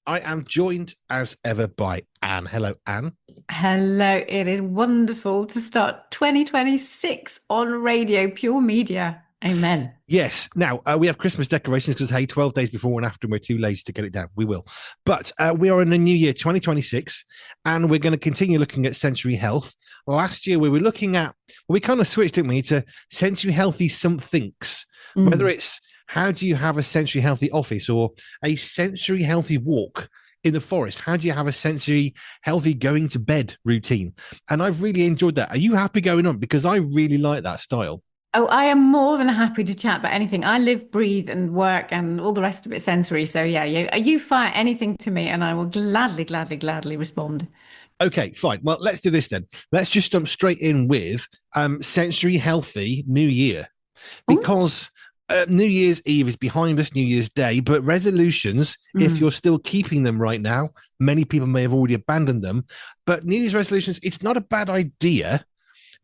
I am joined as ever by Anne. Hello, Anne. Hello, it is wonderful to start 2026 on radio, pure media. Amen. Yes. Now, we have Christmas decorations because, hey, 12 days before and after, and we're too lazy to get it down. We will. But we are in the new year, 2026, and we're going to continue looking at sensory health. Last year, we were looking at, well, we kind of switched, didn't we, to sensory healthy somethings, whether Mm. it's how do you have a sensory healthy office or a sensory healthy walk in the forest? How do you have a sensory healthy going to bed routine? And I've really enjoyed that. Are you happy going on? Because I really like that style. Oh, I am more than happy to chat about anything. I live, breathe, and work, and all the rest of it sensory. So yeah, you fire anything to me, and I will gladly, gladly, gladly respond. Okay, fine. Well, let's do this then. Let's just jump straight in with sensory healthy New Year Oh, because New Year's Eve is behind us, New Year's Day, but resolutions, if mm. you're still keeping them right now, many people may have already abandoned them. But New Year's resolutions, it's not a bad idea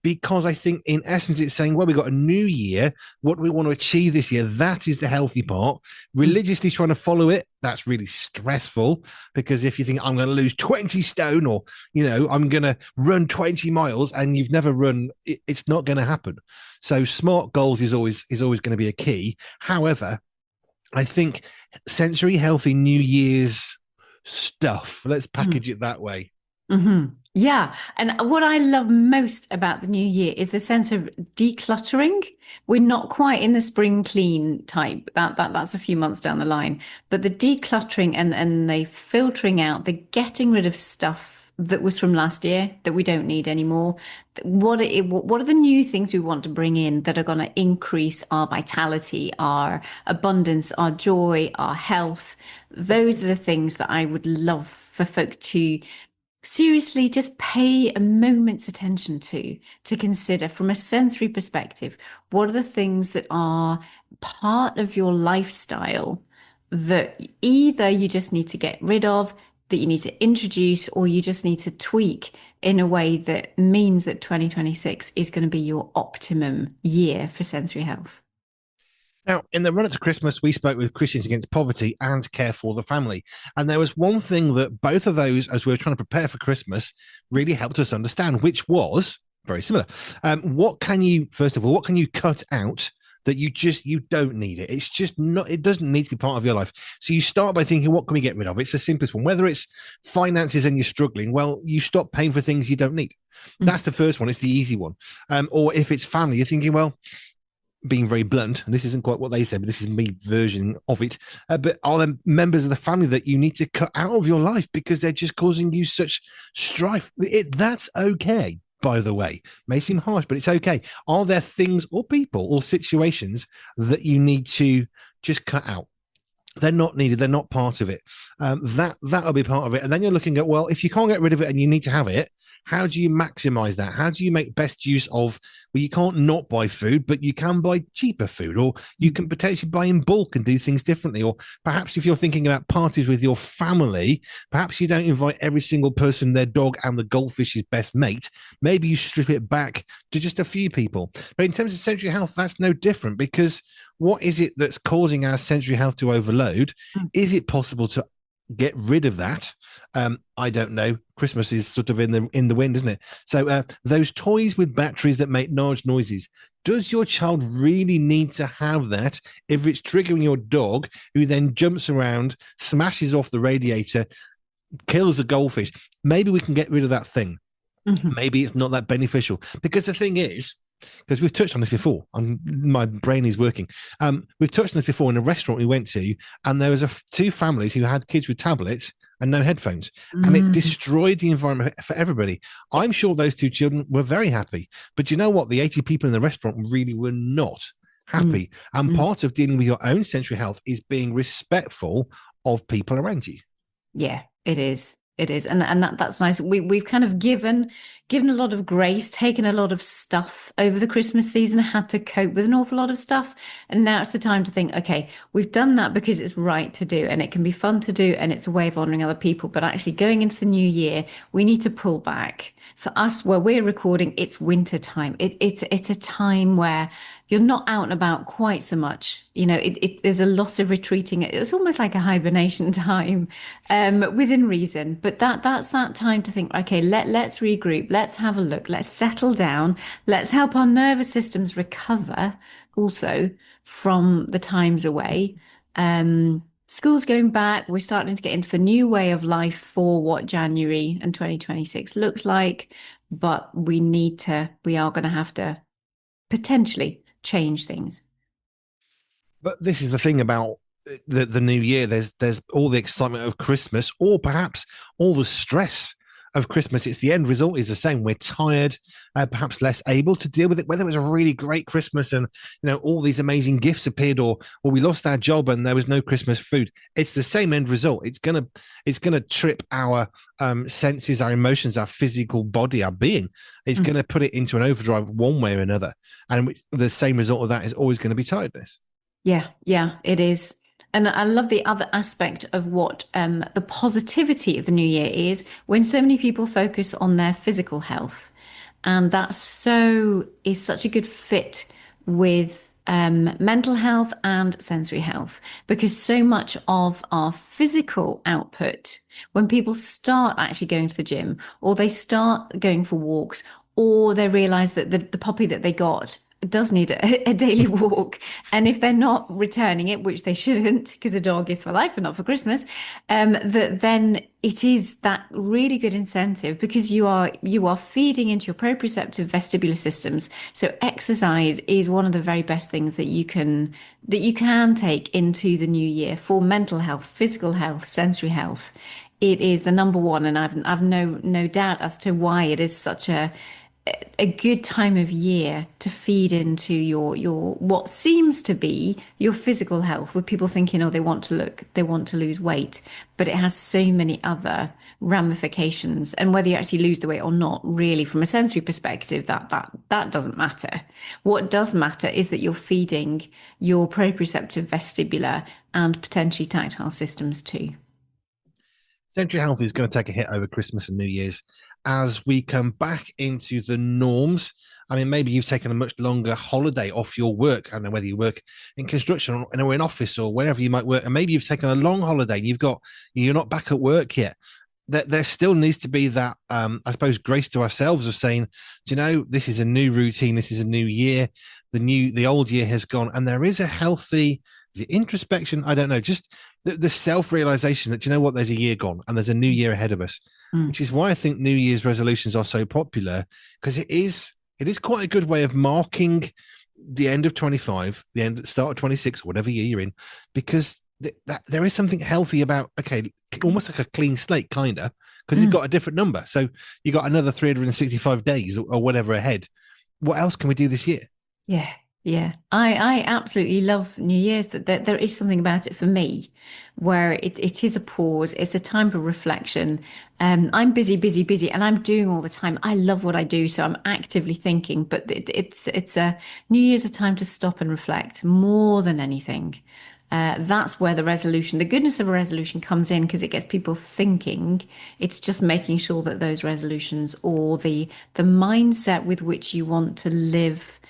because I think in essence it's saying, well, we've got a new year. What do we want to achieve this year? That is the healthy part. Mm. Religiously trying to follow it, that's really stressful because if you think I'm going to lose 20 stone or, I'm going to run 20 miles and you've never run, it's not going to happen. So smart goals is always going to be a key. However, I think sensory healthy New Year's stuff, let's Mm. package it that way. Hmm. Yeah. And what I love most about the new year is the sense of decluttering. We're not quite in the spring clean type. That's a few months down the line. But the decluttering and the filtering out, the getting rid of stuff that was from last year that we don't need anymore. What are the new things we want to bring in that are going to increase our vitality, our abundance, our joy, our health? Those are the things that I would love for folk to seriously just pay a moment's attention to consider from a sensory perspective. What are the things that are part of your lifestyle that either you just need to get rid of, that you need to introduce, or you just need to tweak in a way that means that 2026 is going to be your optimum year for sensory health? Now, in the run up to Christmas, we spoke with Christians Against Poverty and Care for the Family. And there was one thing that both of those, as we were trying to prepare for Christmas, really helped us understand, which was very similar. What can you, first of all, what can you cut out that you don't need it? It's just not, it doesn't need to be part of your life. So you start by thinking, what can we get rid of? It's the simplest one. Whether it's finances and you're struggling, well, you stop paying for things you don't need. That's the first one. It's the easy one. Or if it's family, you're thinking, well, being very blunt, and this isn't quite what they said, but this is me version of it. But are there members of the family that you need to cut out of your life because they're just causing you such strife? That's okay, by the way. May seem harsh, but it's okay. Are there things or people or situations that you need to just cut out? They're not needed. They're not part of it. That'll be part of it. And then you're looking at, well, if you can't get rid of it and you need to have it, how do you maximize that? How do you make best use of? Well, you can't not buy food, but you can buy cheaper food, or you can potentially buy in bulk and do things differently. Or perhaps if you're thinking about parties with your family, perhaps you don't invite every single person, their dog, and the goldfish's best mate. Maybe you strip it back to just a few people. But in terms of sensory health, that's no different because what is it that's causing our sensory health to overload? Is it possible to get rid of that? I don't know. Christmas is sort of in the wind, isn't it? So those toys with batteries that make large noises. Does your child really need to have that if it's triggering your dog, who then jumps around, smashes off the radiator, kills a goldfish? Maybe we can get rid of that thing. Mhm. Maybe it's not that beneficial because the thing is, because we've touched on this before. My brain is working. We've touched on this before in a restaurant we went to, and there was two families who had kids with tablets and no headphones, and it Mm. destroyed the environment for everybody. I'm sure those two children were very happy, but you know what? The 80 people in the restaurant really were not Mm. happy. And Mm. part of dealing with your own sensory health is being respectful of people around you. Yeah, it is. It is. And that's nice. We've kind of given a lot of grace, taken a lot of stuff over the Christmas season, had to cope with an awful lot of stuff. And now it's the time to think, okay, we've done that because it's right to do and it can be fun to do and it's a way of honoring other people. But actually going into the new year, we need to pull back. For us, where we're recording, it's winter time. It's a time where you're not out and about quite so much. There's a lot of retreating. It's almost like a hibernation time, within reason. But that's that time to think, okay, let's regroup, let's have a look, let's settle down, let's help our nervous systems recover also from the times away. School's going back. We're starting to get into the new way of life for what January and 2026 looks like. But we are going to have to potentially change things. But this is the thing about the new year. There's all the excitement of Christmas, or perhaps all the stress of Christmas. It's the end result is the same. We're tired, perhaps less able to deal with it. Whether it was a really great Christmas and all these amazing gifts appeared, or we lost our job and there was no Christmas food, it's the same end result. It's gonna trip our senses, our emotions, our physical body, our being. It's going to put it into an overdrive one way or another, and the same result of that is always going to be tiredness. Yeah, yeah, it is. And I love the other aspect of what the positivity of the new year is, when so many people focus on their physical health. And is such a good fit with mental health and sensory health, because so much of our physical output, when people start actually going to the gym, or they start going for walks, or they realize that the puppy that they got does need a daily walk. And if they're not returning it, which they shouldn't, because a dog is for life and not for Christmas, then it is that really good incentive, because you are feeding into your proprioceptive vestibular systems. So exercise is one of the very best things that you can take into the new year for mental health, physical health, sensory health. It is the number one, and I've no doubt as to why it is such a good time of year to feed into your what seems to be your physical health, with people thinking, oh, they want to lose weight, but it has so many other ramifications. And whether you actually lose the weight or not, really, from a sensory perspective, that doesn't matter. What does matter is that you're feeding your proprioceptive, vestibular, and potentially tactile systems too. Sensory health is going to take a hit over Christmas and New Year's as we come back into the norms. I mean, maybe you've taken a much longer holiday off your work. I don't know whether you work in construction or in office or wherever you might work, and maybe you've taken a long holiday and you're not back at work yet. There still needs to be that, I suppose, grace to ourselves of saying, do you know, this is a new routine, this is a new year, the old year has gone, and there is a healthy, the introspection, I don't know, just the self-realization that, you know what, there's a year gone and there's a new year ahead of us, Mm. which is why I think New Year's resolutions are so popular, because it is quite a good way of marking the end of 25, start of 26, whatever year you're in, because there is something healthy about, okay, almost like a clean slate, kind of, because it's Mm. got a different number. So you got another 365 days or whatever ahead. What else can we do this year? Yeah, yeah. I absolutely love New Year's. That there is something about it for me where it is a pause, it's a time for reflection. I'm busy, busy, busy, and I'm doing all the time. I love what I do, so I'm actively thinking, but it's a New Year's a time to stop and reflect more than anything. That's where the goodness of a resolution comes in, because it gets people thinking. It's just making sure that those resolutions, or the mindset with which you want to live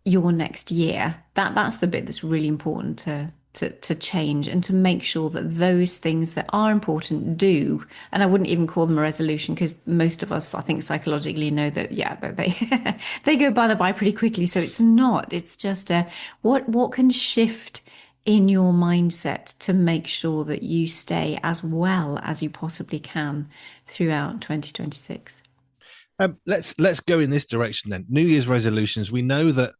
your next year, that's the bit that's really important to change, and to make sure that those things that are important do. And I wouldn't even call them a resolution, because most of us, I think, psychologically know that, yeah, that they they go by the by pretty quickly. So it's not, it's just what can shift in your mindset to make sure that you stay as well as you possibly can throughout 2026. Let's go in this direction then. New Year's resolutions. We know that,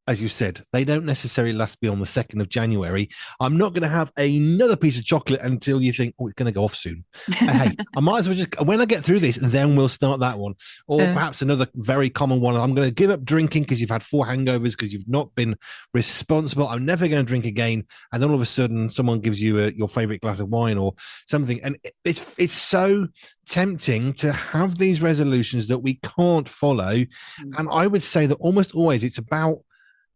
as you said, they don't necessarily last beyond the 2nd of January. I'm not going to have another piece of chocolate until you think, oh, it's going to go off soon. Hey, I might as well just, when I get through this, then we'll start that one. Or Uh, perhaps another very common one. I'm going to give up drinking because you've had 4 hangovers, because you've not been responsible. I'm never going to drink again. And then all of a sudden, someone gives you your favorite glass of wine or something. And it's so tempting to have these resolutions that we can't follow. And I would say that almost always it's about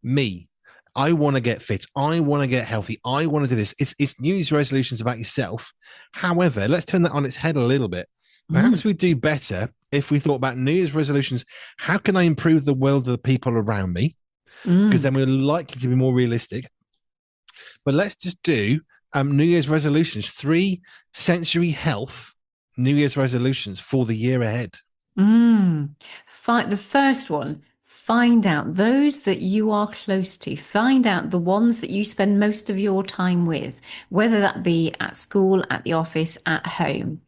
me. I want to get fit. I want to get healthy. I want to do this. It's New Year's resolutions about yourself. However, let's turn that on its head a little bit. mm, Perhaps we do better if we thought about New Year's resolutions. How can I improve the world of the people around me? because Mm. then we're likely to be more realistic. But let's just do New Year's resolutions, 3 century health New Year's resolutions for the year ahead. Mm. The first one, find out those that you are close to. Find out the ones that you spend most of your time with, whether that be at school, at the office, at home.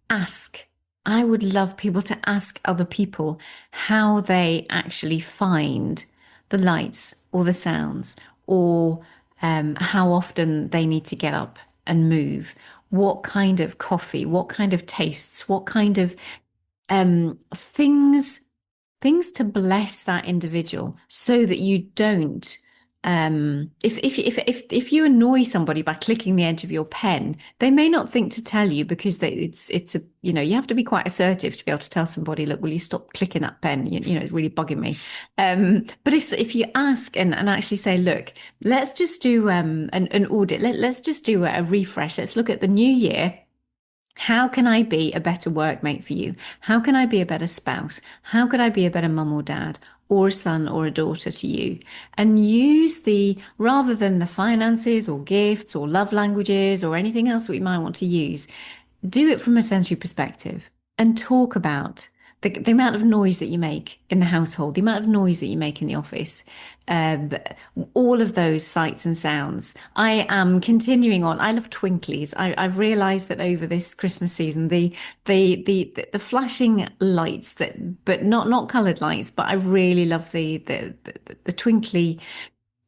Ask. I would love people to ask other people how they actually find the lights or the sounds, or how often they need to get up and move. What kind of coffee, what kind of tastes, what kind of things to bless that individual so that you don't if you annoy somebody by clicking the edge of your pen, they may not think to tell you because it's a you have to be quite assertive to be able to tell somebody, look, will you stop clicking that pen? It's really bugging me. But if you ask and actually say, look, let's just do an audit. Let's just do a refresh. Let's look at the new year. How can I be a better workmate for you? How can I be a better spouse? How could I be a better mum or dad or a son or a daughter to you? And use rather than the finances or gifts or love languages or anything else that we might want to use, do it from a sensory perspective and talk about the amount of noise that you make in the household, the amount of noise that you make in the office, um, all of those sights and sounds. I am continuing on. I love twinklies. I've realised that over this Christmas season, the flashing lights but not coloured lights, but I really love the twinkly.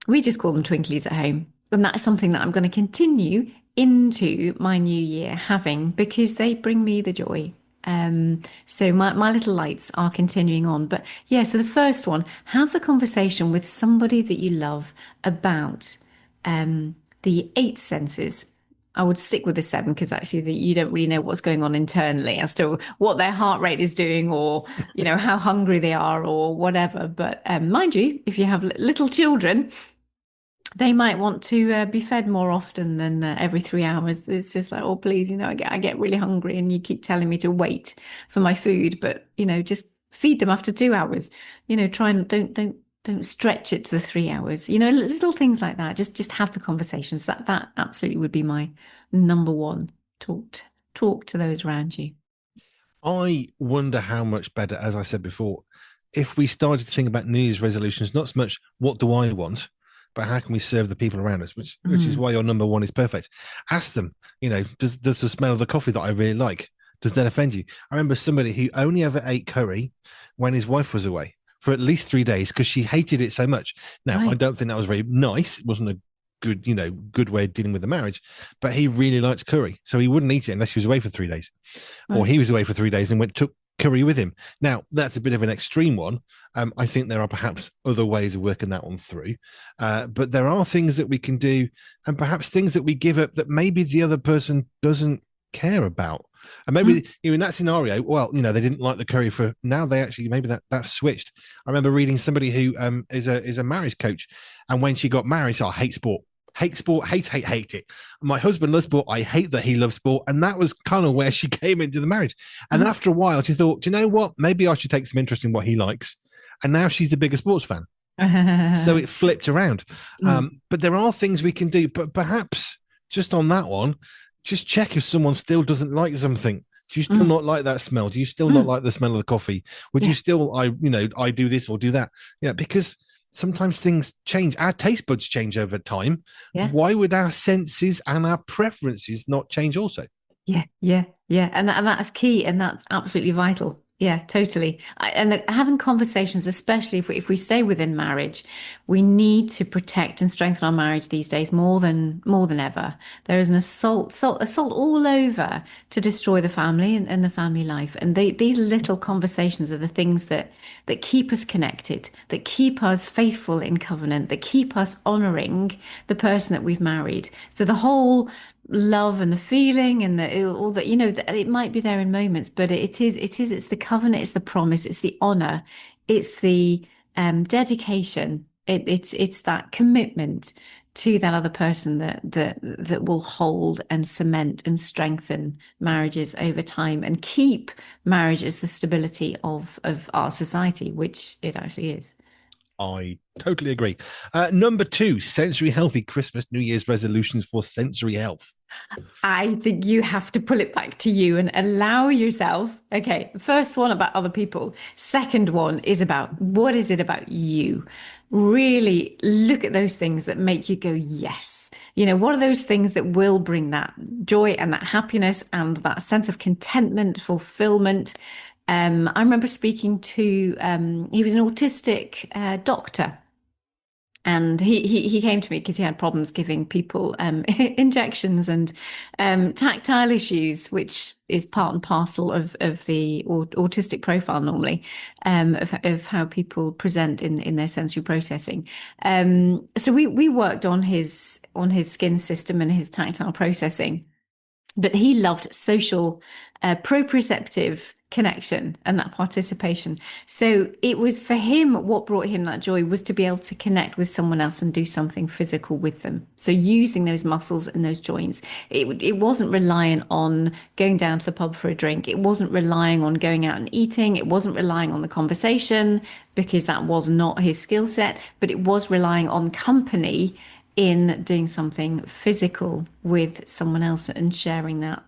We just call them twinklies at home. And that's something that I'm going to continue into my new year having because they bring me the joy. So my little lights are continuing on. But yeah, so the first one, have the conversation with somebody that you love about the 8 senses. I would stick with the 7 because actually you don't really know what's going on internally as to what their heart rate is doing or how hungry they are or whatever. But mind you, if you have little children, they might want to be fed more often than every 3 hours. It's just like, oh, please, I get really hungry, and you keep telling me to wait for my food, but just feed them after 2 hours. Try and don't stretch it to the 3 hours. Little things like that. Just have the conversations. That absolutely would be my number one. Talk to those around you. I wonder how much better, as I said before, if we started to think about New Year's resolutions, not so much what do I want, but how can we serve the people around us, which is Mm, why your number one is perfect. Ask them, does the smell of the coffee that I really like, does that offend you? I remember somebody who only ever ate curry when his wife was away for at least 3 days because she hated it so much. Now, I right. don't think that was very nice. It wasn't a good way of dealing with the marriage, but he really liked curry. So he wouldn't eat it unless he was away for 3 days, or Right. he was away for 3 days and took curry with him. Now, that's a bit of an extreme one. I think there are perhaps other ways of working that one through. But there are things that we can do, and perhaps things that we give up that maybe the other person doesn't care about. And Mm, maybe in that scenario, well, they didn't like the curry for now. They actually maybe that's switched. I remember reading somebody who is a marriage coach, and when she got married, so I hate sport, hate sport, hate it. My husband loves sport. I hate that he loves sport. And that was kind of where she came into the marriage. And mm. after a while, she thought, do you know what? Maybe I should take some interest in what he likes. And now she's the bigger sports fan. So it flipped around. Mm, But there are things we can do. But perhaps just on that one, just check if someone still doesn't like something. Do you still mm, not like that smell? Do you still not mm. like the smell of the coffee? Would you Yeah, still, I do this or do that? Because sometimes things change. Our taste buds change over time. yeah. Why would our senses and our preferences not change also? Yeah, yeah, yeah, and that's key, and that's absolutely vital. Yeah, totally. Having conversations, especially if we stay within marriage, we need to protect and strengthen our marriage these days more than ever. There is an assault all over to destroy the family and the family life. And these little conversations are the things that keep us connected, that keep us faithful in covenant, that keep us honoring the person that we've married. So the whole love and the feeling and all that it might be there in moments, but it's the covenant, it's the promise, it's the honor, it's the dedication, it's that commitment to that other person that will hold and cement and strengthen marriages over time and keep marriage as the stability of our society, which it actually is. I totally agree. Number two, sensory healthy Christmas, New Year's resolutions for sensory health. I think you have to pull it back to you and allow yourself. Okay, first one about other people. Second one is about what is it about you? Really look at those things that make you go, yes. What are those things that will bring that joy and that happiness and that sense of contentment, fulfillment? I remember speaking to, he was an autistic doctor. And he came to me because he had problems giving people injections and tactile issues, which is part and parcel of the autistic profile normally, of how people present in their sensory processing. So we worked on his skin system and his tactile processing, but he loved social proprioceptive connection and that participation. So it was for him, what brought him that joy was to be able to connect with someone else and do something physical with them. So using those muscles and those joints, it wasn't reliant on going down to the pub for a drink. It wasn't relying on going out and eating. It wasn't relying on the conversation because that was not his skill set, but it was relying on company in doing something physical with someone else and sharing that,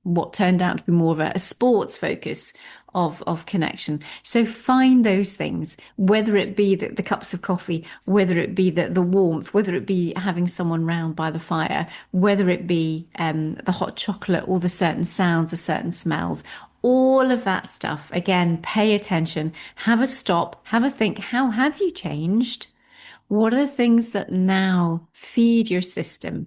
what turned out to be more of a sports focus of connection. So find those things, whether it be the cups of coffee, whether it be the warmth, whether it be having someone round by the fire, whether it be the hot chocolate or the certain sounds or certain smells. All of that stuff. Again, pay attention, have a stop, have a think. How have you changed? What are the things that now feed your system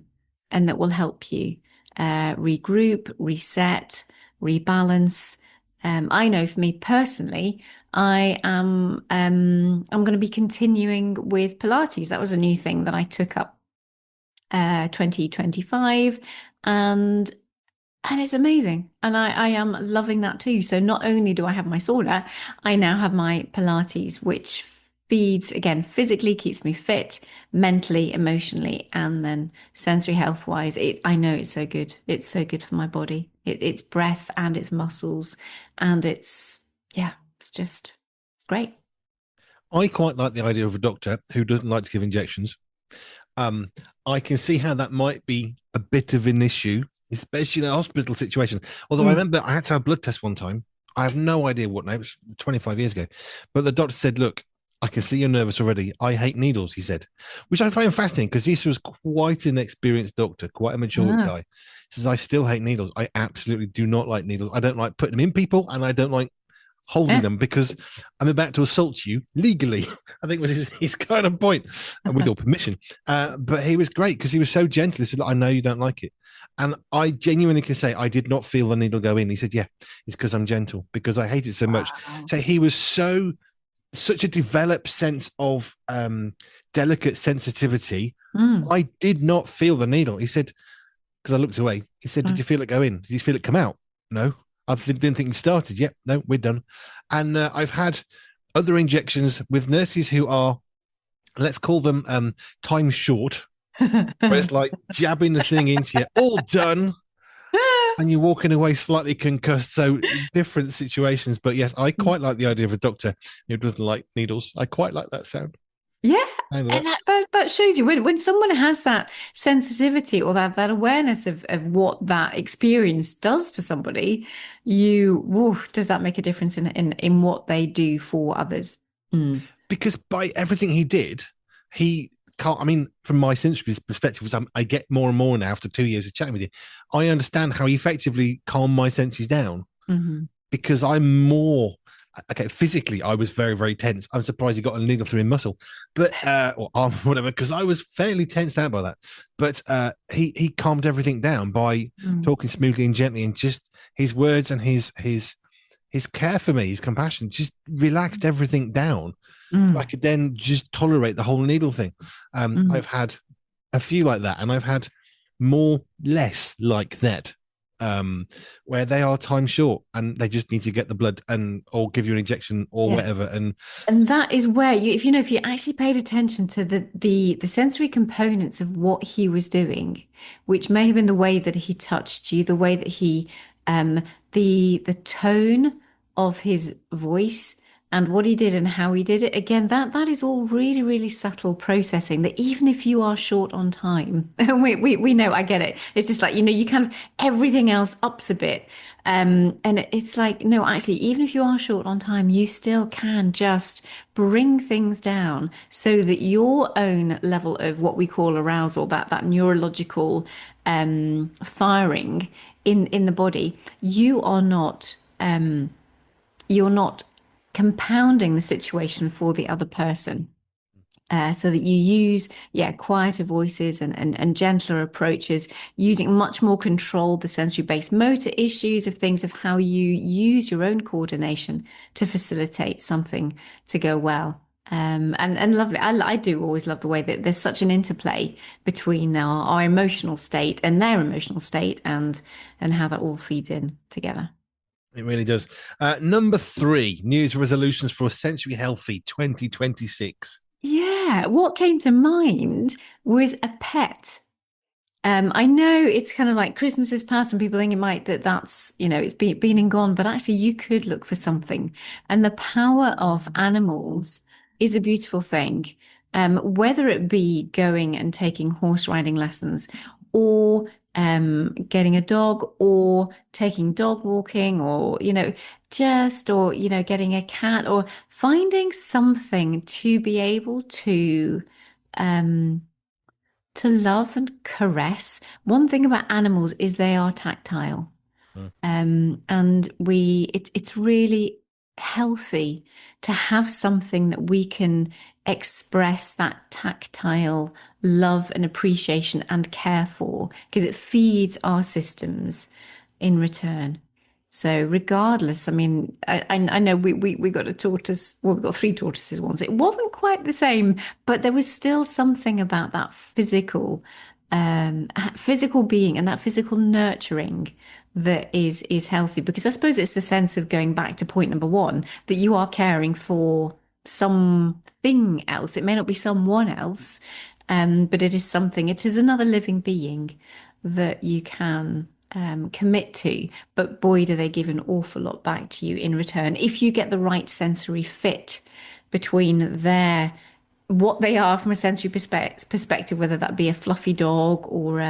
and that will help you regroup, reset, rebalance? I know for me personally, I'm going to be continuing with Pilates. That was a new thing that I took up 2025, and it's amazing. And I am loving that too. So not only do I have my sauna, I now have my Pilates, which feeds again physically, keeps me fit, mentally, emotionally, and then sensory health wise. I know it's so good. It's so good for my body. It's breath and it's muscles, and yeah, it's great. I quite like the idea of a doctor who doesn't like to give injections. Um, I can see how that might be a bit of an issue, especially in a hospital situation. Although I Mm. remember I had to have a blood test one time. I have no idea what now, it was 25 years ago. But the doctor said, look, I can see you're nervous already. I hate needles, he said, which I find fascinating because this was quite an experienced doctor, quite a mature Ah. guy. He says, I still hate needles. I absolutely do not like needles. I don't like putting them in people and I don't like holding Yeah. them because I'm about to assault you legally. I think was his kind of point, and with your permission. But he was great because he was so gentle. He said, I know you don't like it. And I genuinely can say I did not feel the needle go in. He said, yeah, it's because I'm gentle, because I hate it so much. Wow. So he was such a developed sense of delicate sensitivity. Mm. I did not feel the needle. He said, because I looked away. He said, did Mm. you feel it go in? Did you feel it come out? No. Didn't think it started. Yep. No, we're done. And I've had other injections with nurses who are, let's call them time short, where it's like jabbing the thing into you, all done, and you're walking away slightly concussed. So different situations. But yes, I quite like the idea of a doctor who doesn't like needles. I quite like that sound. Yeah, Sound of and that. that shows you when someone has that sensitivity or that awareness of what that experience does for somebody, does that make a difference in what they do for others? Mm. Because by everything he did, he can't. I mean, from my sensory perspective, as I get more and more now after 2 years of chatting with you, I understand how he effectively calmed my senses down Hmm. because I'm more okay. Physically, I was very, very tense. I'm surprised he got a needle through in muscle, but or arm, whatever, because I was fairly tensed out by that. But he calmed everything down by Mm. talking smoothly and gently, and just his words and his care for me, his compassion, just relaxed everything down. So I Mm. could then just tolerate the whole needle thing. Mm. I've had a few like that, and I've had more less like that, where they are time short and they just need to get the blood and or give you an injection or Yeah. whatever. And And that is where if you actually paid attention to the sensory components of what he was doing, which may have been the way that he touched you, the way that he the tone of his voice, and what he did and how he did it. Again, that is all really, really subtle processing that even if you are short on time, and we know, I get it. It's just like, you kind of everything else ups a bit. And it's like, no, actually, even if you are short on time, you still can just bring things down so that your own level of what we call arousal, that neurological firing in the body, you're not compounding the situation for the other person. So that you use, quieter voices and gentler approaches, using much more control the sensory-based motor issues of things of how you use your own coordination to facilitate something to go well. And lovely. I do always love the way that there's such an interplay between our emotional state and their emotional state and how that all feeds in together. It really does. Number 3, news resolutions for Sensory Healthy 2026. Yeah, what came to mind was a pet. I know it's kind of like Christmas is past and people think it might that's it's been and gone, but actually you could look for something. And the power of animals is a beautiful thing. Whether it be going and taking horse riding lessons or getting a dog or taking dog walking or getting a cat or finding something to be able um to love and caress. One thing about animals is they are tactile. Mm. And it's really healthy to have something that we can express that tactile love and appreciation and care for, because it feeds our systems in return. So regardless, I mean, I know we got a tortoise, well, we got 3 tortoises once. It wasn't quite the same, but there was still something about that physical being and that physical nurturing that is healthy. Because I suppose it's the sense of going back to point number 1, that you are caring for something else. It may not be someone else, but it is something. It is another living being that you can commit to. But boy, do they give an awful lot back to you in return if you get the right sensory fit between what they are from a sensory perspective, whether that be a fluffy dog or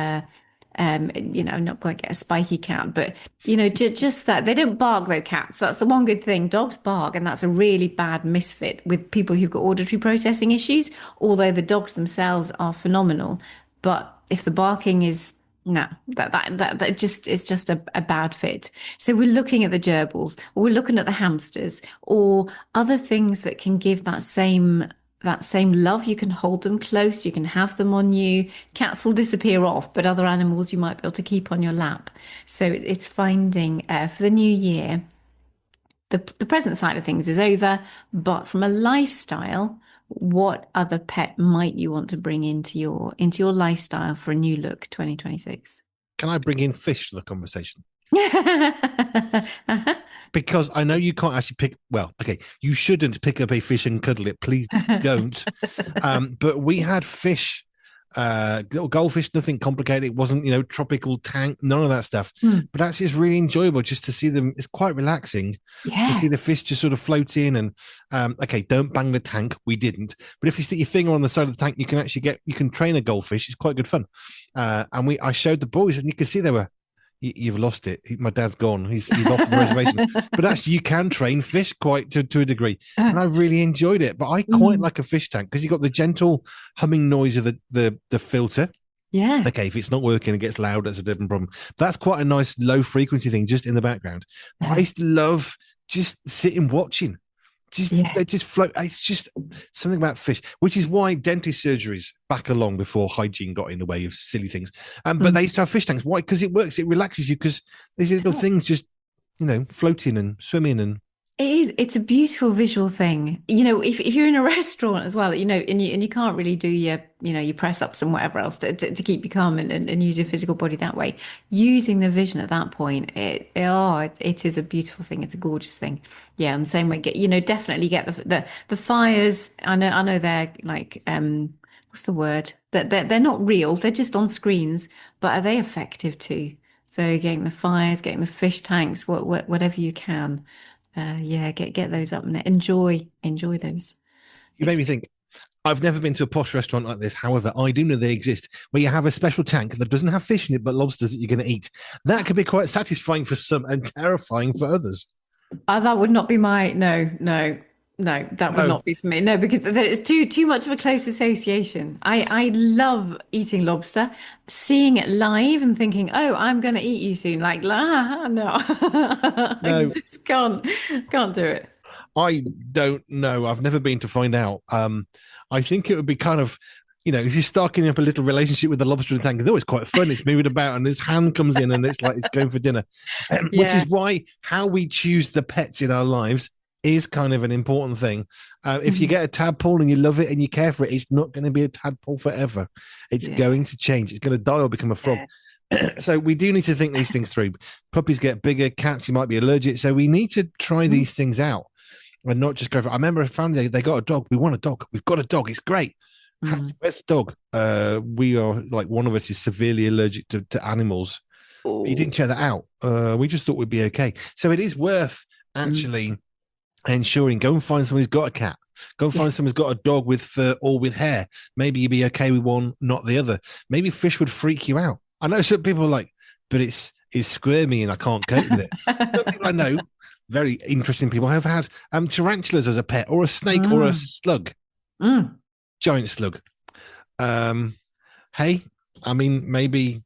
not quite get a spiky cat, but just that they don't bark though, cats. That's the one good thing. Dogs bark, and that's a really bad misfit with people who've got auditory processing issues. Although the dogs themselves are phenomenal, but if the barking is no, that just is just a bad fit. So we're looking at the gerbils, or we're looking at the hamsters, or other things that can give that same love. You can hold them close, you can have them on you. Cats will disappear off, but other animals you might be able to keep on your lap. So it's finding for the new year. The present side of things is over, but from a lifestyle, what other pet might you want to bring into your lifestyle for a new look 2026? Can I bring in fish to the conversation? Uh-huh. Because I know you can't actually pick. Well, okay, you shouldn't pick up a fish and cuddle it. Please don't. But we had fish, goldfish, nothing complicated. It wasn't, tropical tank, none of that stuff. Hmm. But actually, it's really enjoyable just to see them. It's quite relaxing to Yeah. see the fish just sort of float in. And okay, don't bang the tank. We didn't. But if you stick your finger on the side of the tank, you can train a goldfish. It's quite good fun. And I showed the boys, and you could see they were. You've lost it. My dad's gone. He's off the reservation. But actually, you can train fish quite to a degree, and I really enjoyed it. But I quite Mm. like a fish tank because you got the gentle humming noise of the filter. Yeah. Okay, if it's not working, it gets loud. That's a different problem. That's quite a nice low frequency thing just in the background. But I Uh, used to love just sitting watching. yeah. They just float. It's just something about fish, which is why dentist surgeries back along before hygiene got in the way of silly things. But they Mm. used to have fish tanks. Why? Because it works. It relaxes you because these little things just floating and swimming and It is. It's a beautiful visual thing. If you're in a restaurant as well, and you can't really do your press ups and whatever else to keep you calm and use your physical body that way. Using the vision at that point, it is a beautiful thing. It's a gorgeous thing. Yeah, and the same way, definitely get the fires. I know they're like what's the word? That they're not real. They're just on screens, but are they effective too? So getting the fires, getting the fish tanks, whatever you can. yeah, get those up and enjoy those. You made me think. I've never been to a posh restaurant like this. However, I do know they exist where you have a special tank that doesn't have fish in it, but lobsters that you're going to eat. That could be quite satisfying for some and terrifying for others. That would not be my no, that would No, not be for me. No, because it's too much of a close association. I love eating lobster, seeing it live and thinking, oh, I'm going to eat you soon. Like, no, I no, just can't do it. I don't know. I've never been to find out. I think it would be kind of, if you're starting up a little relationship with the lobster in the tank, it's always quite fun. It's moving about and his hand comes in and it's like it's going for dinner, which Yeah. is why how we choose the pets in our lives is kind of an important thing. If you Mhm. get a tadpole and you love it and you care for it, it's not going to be a tadpole forever. It's Yeah. going to change. It's going to die or become a frog. Yeah. So we do need to think these things through. Puppies get bigger, cats you might be allergic. So we need to try Mm. these things out and not just go for. I remember a family they got a dog. We want a dog. We've got a dog. It's great. Mm. Where's the dog? We are like one of us is severely allergic to animals. But you Oh. didn't check that out. We just thought we'd be okay. So it is worth Mm. actually ensuring. Go and find someone who's got a cat. Go and Yeah. find someone who's got a dog with fur or with hair. Maybe you'd be okay with one, not the other. Maybe fish would freak you out. I know some people are like, but it's squirmy and I can't cope with it. Some people I know, very interesting people, have had tarantulas as a pet, or a snake, or a Mm. slug, Mm. giant slug. Um, hey, I mean, maybe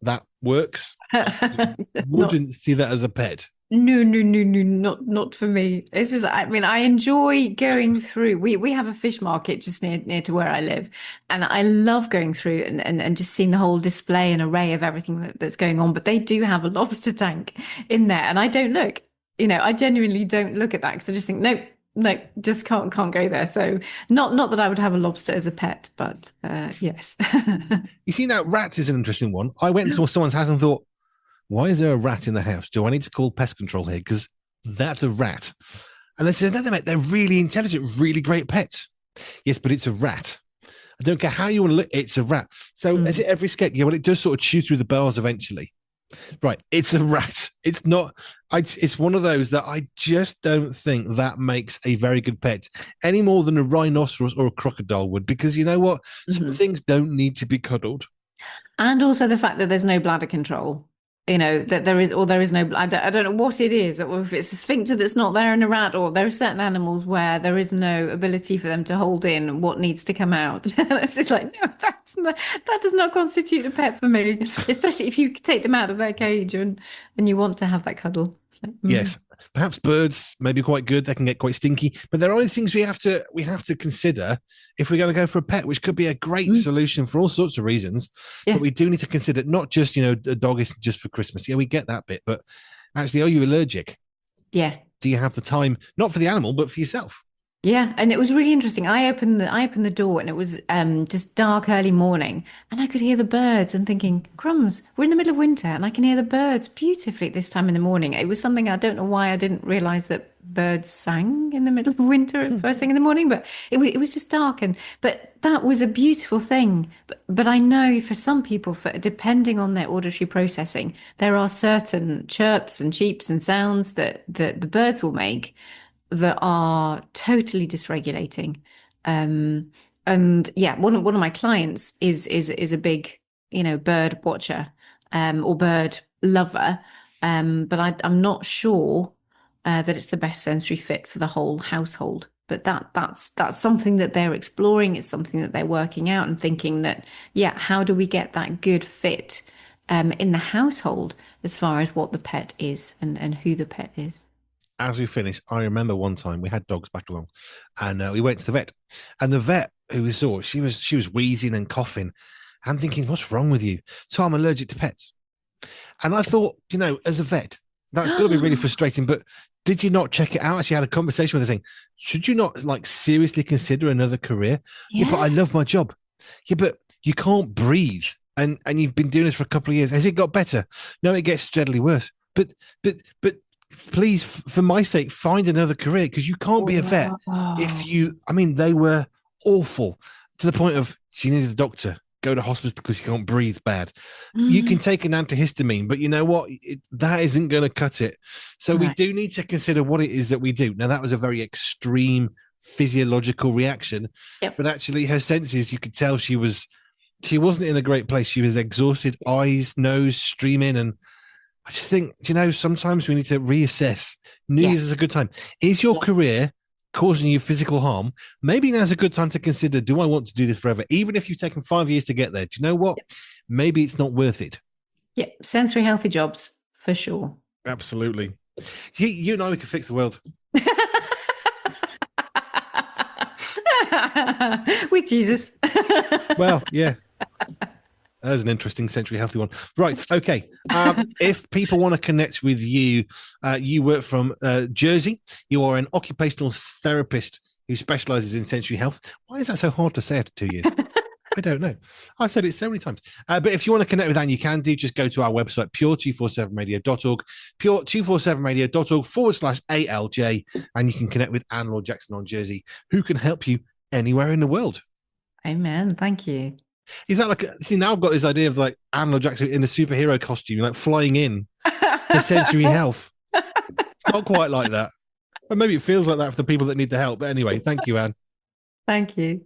that works. I Not wouldn't see that as a pet. no, not for me. It's just, I mean, I enjoy going through. We have a fish market just near to where I live, and I love going through and just seeing the whole display and array of everything that's going on. But they do have a lobster tank in there, and I don't look. I genuinely don't look at that because I just think, nope, nope, just can't go there. So not that I would have a lobster as a pet, but yes. You see, now rats is an interesting one. I went into someone's house and thought, why is there a rat in the house? Do I need to call pest control here? Because that's a rat. And they said, no, mate, they're really intelligent, really great pets. Yes, but it's a rat. I don't care how you want to look, it's a rat. So is Mm. it every escape? Yeah, well, it does sort of chew through the bars eventually. Right, it's a rat. It's not. It's one of those that I just don't think that makes a very good pet any more than a rhinoceros or a crocodile would. Because you know what, some Mhm. things don't need to be cuddled. And also the fact that there's no bladder control. That there is no, I don't know what it is, or if it's a sphincter that's not there in a rat, or there are certain animals where there is no ability for them to hold in what needs to come out. It's just like, no, that does not constitute a pet for me, especially if you take them out of their cage and you want to have that cuddle. It's like, Yes, perhaps birds may be quite good. They can get quite stinky, but there are things we have to consider if we're going to go for a pet, which could be a great mm, solution for all sorts of reasons. But yeah, we do need to consider not just a dog isn't just for Christmas. Yeah, we get that bit, but actually, are you allergic? yeah. Do you have the time not for the animal but for yourself? Yeah, and it was really interesting. I opened the door and it was just dark early morning and I could hear the birds and thinking, crumbs, we're in the middle of winter and I can hear the birds beautifully at this time in the morning. It was something I don't know why I didn't realize that birds sang in the middle of winter at first thing in the morning, but it was just dark and but that was a beautiful thing. But I know for some people, for depending on their auditory processing, there are certain chirps and cheeps and sounds that the birds will make that are totally dysregulating. Um, and yeah, one of my clients is a big, bird watcher, or bird lover. But I'm not sure that it's the best sensory fit for the whole household. But that's something that they're exploring. It's something that they're working out and thinking that, yeah, how do we get that good fit in the household as far as what the pet is and who the pet is. As we finished, I remember one time we had dogs back along, and we went to the vet, and the vet who we saw, she was wheezing and coughing. I'm thinking, what's wrong with you? So I'm allergic to pets. And I thought, as a vet, that's got to be really frustrating. But did you not check it out? Actually, had a conversation with her saying, should you not like seriously consider another career? Yeah, but Yeah. I love my job. Yeah, but you can't breathe, and you've been doing this for a couple of years. Has it got better? No, it gets steadily worse. But please, for my sake, find another career because you can't be a vet if Wow. you. I mean, they were awful to the point of she needed a doctor. go to hospital because you can't breathe bad. You can Mm. take an antihistamine, but you know what? That isn't going to cut it. So we No. do need to consider what it is that we do. Now, that was a very extreme physiological reaction, Yep. but actually her senses, you could tell she wasn't in a great place. She was exhausted, eyes, nose streaming. And I just think, sometimes we need to reassess. New Year's Yes. is a good time. Is your Yes. career causing you physical harm? Maybe now's a good time to consider, do I want to do this forever? Even if you've taken 5 years to get there, do you know what? Yep. Maybe it's not worth it. Yeah, sensory healthy jobs for sure. Absolutely. You and I, we can fix the world. With Jesus. Well, yeah. That was an interesting sensory healthy one. Right. Okay. If people want to connect with you, you work from Jersey. You are an occupational therapist who specializes in sensory health. Why is that so hard to say after 2 years? I don't know. I've said it so many times. But if you want to connect with Anne, you can do. Just go to our website, pure247radio.org, pure247radio.org/ALJ, and you can connect with Anne Laure Jackson on Jersey, who can help you anywhere in the world. Amen. Thank you. Is that see, now I've got this idea of like Anne Laure Jackson in a superhero costume, like flying in for sensory health. It's not quite like that. But maybe it feels like that for the people that need the help. But anyway, thank you, Anne. Thank you.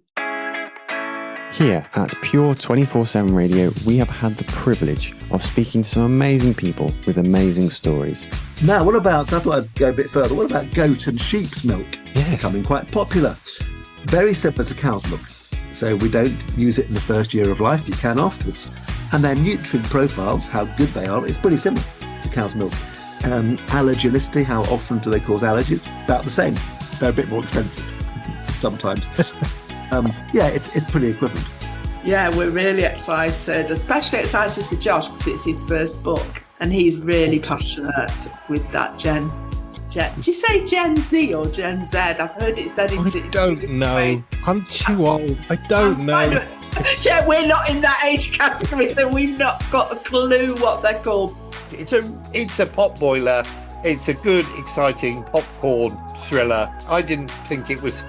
Here at Pure 24/7 Radio, we have had the privilege of speaking to some amazing people with amazing stories. Now, what about, I thought I'd go a bit further, what about goat and sheep's milk? Yes. Becoming quite popular. Very similar to cow's milk. So we don't use it in the first year of life, you can afterwards. And their nutrient profiles, how good they are, is pretty similar to cow's milk. Allergenicity, how often do they cause allergies? About the same. They're a bit more expensive sometimes. Yeah, it's pretty equivalent. Yeah, we're really excited, especially excited for Josh because it's his first book and he's really passionate with that Gen. Do you say Gen Z or Gen Z? I've heard it said in I don't know. I'm too old. I don't know. Yeah, we're not in that age category, so we've not got a clue what they're called. It's a pot boiler. It's a good, exciting popcorn thriller. I didn't think it was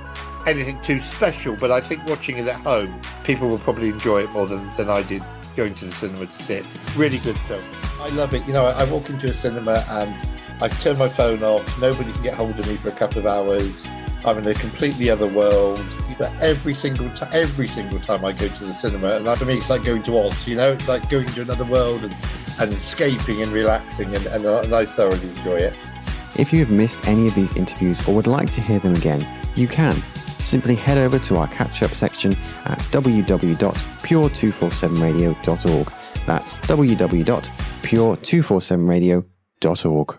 anything too special, but I think watching it at home, people will probably enjoy it more than I did going to the cinema to see it. Really good film. I love it. I walk into a cinema and I turn my phone off. Nobody can get hold of me for a couple of hours. I'm in a completely other world. Every single time I go to the cinema, and for me, it's like going to Oz. It's like going to another world and escaping and relaxing, and I thoroughly enjoy it. If you have missed any of these interviews or would like to hear them again, you can. Simply head over to our catch-up section at www.pure247radio.org. That's www.pure247radio.org.